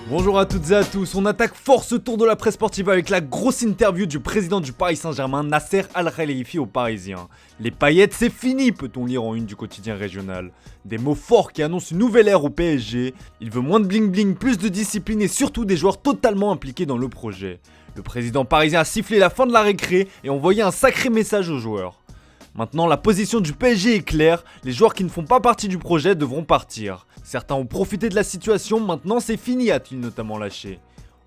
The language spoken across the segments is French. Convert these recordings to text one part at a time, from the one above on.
Bonjour à toutes et à tous, on attaque fort ce tour de la presse sportive avec la grosse interview du président du Paris Saint-Germain, Nasser Al-Khelaifi aux Parisiens. Les paillettes c'est fini, peut-on lire en une du quotidien régional. Des mots forts qui annoncent une nouvelle ère au PSG. Il veut moins de bling bling, plus de discipline et surtout des joueurs totalement impliqués dans le projet. Le président parisien a sifflé la fin de la récré et envoyé un sacré message aux joueurs. Maintenant, la position du PSG est claire, les joueurs qui ne font pas partie du projet devront partir. Certains ont profité de la situation, maintenant c'est fini, a-t-il notamment lâché.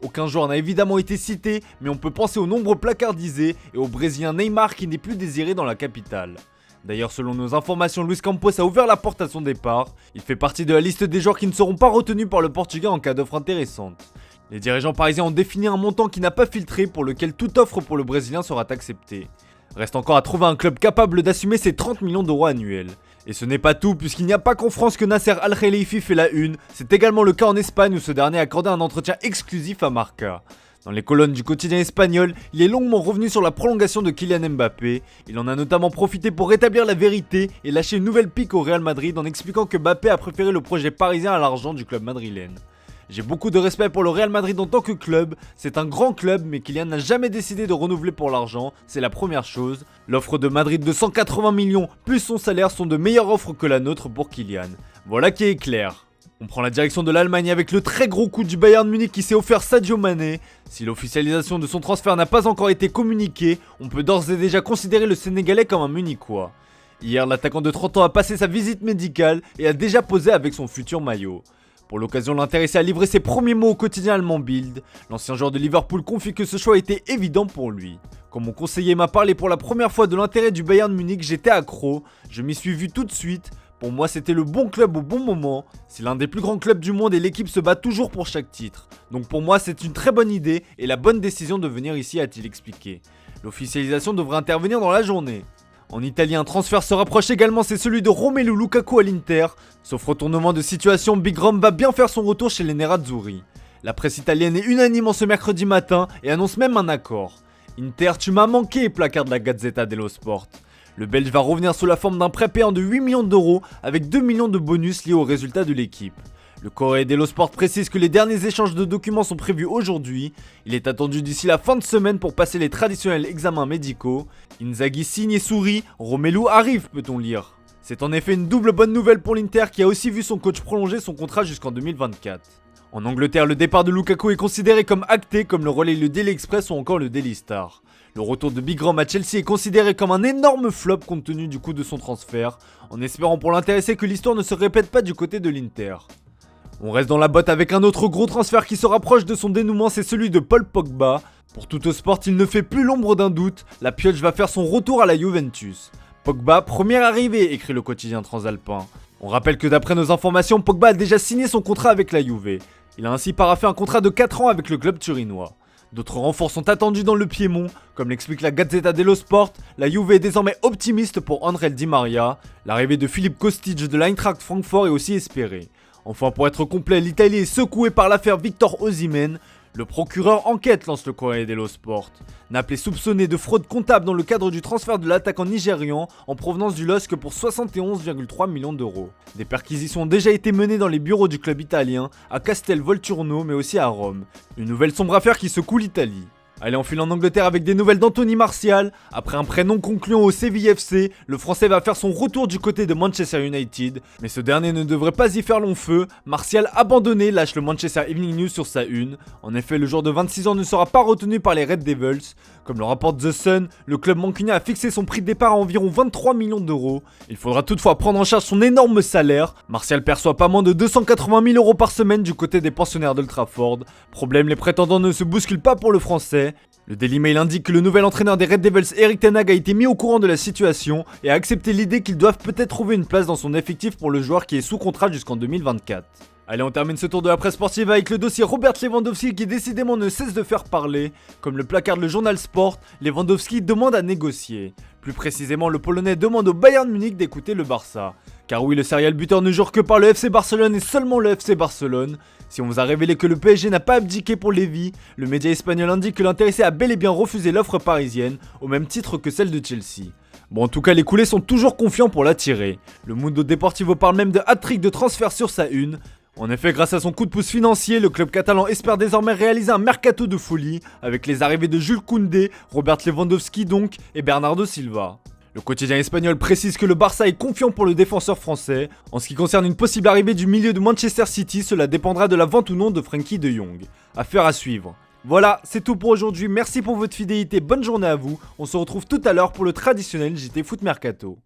Aucun joueur n'a évidemment été cité, mais on peut penser aux nombreux placardisés et au Brésilien Neymar qui n'est plus désiré dans la capitale. D'ailleurs, selon nos informations, Luis Campos a ouvert la porte à son départ. Il fait partie de la liste des joueurs qui ne seront pas retenus par le Portugais en cas d'offre intéressante. Les dirigeants parisiens ont défini un montant qui n'a pas filtré pour lequel toute offre pour le Brésilien sera acceptée. Reste encore à trouver un club capable d'assumer ses 30 millions d'euros annuels. Et ce n'est pas tout, puisqu'il n'y a pas qu'en France que Nasser Al-Khelaifi fait la une, c'est également le cas en Espagne où ce dernier a accordé un entretien exclusif à Marca. Dans les colonnes du quotidien espagnol, il est longuement revenu sur la prolongation de Kylian Mbappé. Il en a notamment profité pour rétablir la vérité et lâcher une nouvelle pique au Real Madrid en expliquant que Mbappé a préféré le projet parisien à l'argent du club madrilène. J'ai beaucoup de respect pour le Real Madrid en tant que club, c'est un grand club mais Kylian n'a jamais décidé de renouveler pour l'argent, c'est la première chose. L'offre de Madrid de 180 millions plus son salaire sont de meilleures offres que la nôtre pour Kylian. Voilà qui est clair. On prend la direction de l'Allemagne avec le très gros coup du Bayern Munich qui s'est offert Sadio Mané. Si l'officialisation de son transfert n'a pas encore été communiquée, on peut d'ores et déjà considérer le Sénégalais comme un Munichois. Hier, l'attaquant de 30 ans a passé sa visite médicale et a déjà posé avec son futur maillot. Pour l'occasion, l'intéressé a livré ses premiers mots au quotidien allemand Bild. L'ancien joueur de Liverpool confie que ce choix était évident pour lui. Quand mon conseiller m'a parlé pour la première fois de l'intérêt du Bayern Munich, j'étais accro, je m'y suis vu tout de suite. Pour moi, c'était le bon club au bon moment. C'est l'un des plus grands clubs du monde et l'équipe se bat toujours pour chaque titre. Donc pour moi, c'est une très bonne idée et la bonne décision de venir ici, a-t-il expliqué. L'officialisation devrait intervenir dans la journée. En Italie, un transfert se rapproche également, c'est celui de Romelu Lukaku à l'Inter. Sauf retournement de situation, Big Rom va bien faire son retour chez les Nerazzurri. La presse italienne est unanime en ce mercredi matin et annonce même un accord. Inter, tu m'as manqué, placarde la Gazzetta dello Sport. Le Belge va revenir sous la forme d'un prêt payant de 8 millions d'euros avec 2 millions de bonus liés aux résultats de l'équipe. Le Corriere dello Sport précise que les derniers échanges de documents sont prévus aujourd'hui. Il est attendu d'ici la fin de semaine pour passer les traditionnels examens médicaux. Inzaghi signe et sourit, Romelu arrive, peut-on lire. C'est en effet une double bonne nouvelle pour l'Inter qui a aussi vu son coach prolonger son contrat jusqu'en 2024. En Angleterre, le départ de Lukaku est considéré comme acté, comme le relaie le Daily Express ou encore le Daily Star. Le retour de Big Rom à Chelsea est considéré comme un énorme flop compte tenu du coût de son transfert, en espérant pour l'intéressé que l'histoire ne se répète pas du côté de l'Inter. On reste dans la botte avec un autre gros transfert qui se rapproche de son dénouement, c'est celui de Paul Pogba. Pour Tuttosport, il ne fait plus l'ombre d'un doute, la pioche va faire son retour à la Juventus. Pogba, première arrivée, écrit le quotidien transalpin. On rappelle que d'après nos informations, Pogba a déjà signé son contrat avec la Juve. Il a ainsi paraphé un contrat de 4 ans avec le club turinois. D'autres renforts sont attendus dans le Piémont. Comme l'explique la Gazzetta dello Sport, la Juve est désormais optimiste pour André Di Maria. L'arrivée de Filip Kostic de l'Eintracht Francfort est aussi espérée. Enfin, pour être complet, l'Italie est secouée par l'affaire Victor Osimhen. Le procureur enquête, lance le Corriere dello Sport. Naples est soupçonné de fraude comptable dans le cadre du transfert de l'attaquant nigérian en provenance du LOSC pour 71,3 millions d'euros. Des perquisitions ont déjà été menées dans les bureaux du club italien, à Castel Volturno mais aussi à Rome. Une nouvelle sombre affaire qui secoue l'Italie. Allez, on file en Angleterre avec des nouvelles d'Anthony Martial. Après un prêt non concluant au Séville FC, le Français va faire son retour du côté de Manchester United. Mais ce dernier ne devrait pas y faire long feu. Martial abandonné lâche le Manchester Evening News sur sa une. En effet, le joueur de 26 ans ne sera pas retenu par les Red Devils. Comme le rapporte The Sun, le club mancunien a fixé son prix de départ à environ 23 millions d'euros. Il faudra toutefois prendre en charge son énorme salaire. Martial perçoit pas moins de 280 000 euros par semaine du côté des pensionnaires d'Old Trafford. Problème, les prétendants ne se bousculent pas pour le Français. Le Daily Mail indique que le nouvel entraîneur des Red Devils, Erik ten Hag, a été mis au courant de la situation et a accepté l'idée qu'ils doivent peut-être trouver une place dans son effectif pour le joueur qui est sous contrat jusqu'en 2024. Allez, on termine ce tour de la presse sportive avec le dossier Robert Lewandowski qui décidément ne cesse de faire parler. Comme le placarde le journal Sport, Lewandowski demande à négocier. Plus précisément, le Polonais demande au Bayern Munich d'écouter le Barça. Car oui, le serial buteur ne jure que par le FC Barcelone et seulement le FC Barcelone. Si on vous a révélé que le PSG n'a pas abdiqué pour Lévy, le média espagnol indique que l'intéressé a bel et bien refusé l'offre parisienne, au même titre que celle de Chelsea. Bon, en tout cas, les coulés sont toujours confiants pour l'attirer. Le Mundo Deportivo parle même de hat-trick de transfert sur sa une. En effet, grâce à son coup de pouce financier, le club catalan espère désormais réaliser un mercato de folie avec les arrivées de Jules Koundé, Robert Lewandowski donc et Bernardo Silva. Le quotidien espagnol précise que le Barça est confiant pour le défenseur français. En ce qui concerne une possible arrivée du milieu de Manchester City, cela dépendra de la vente ou non de Frenkie de Jong. Affaire à suivre. Voilà, c'est tout pour aujourd'hui, merci pour votre fidélité, bonne journée à vous. On se retrouve tout à l'heure pour le traditionnel JT Foot Mercato.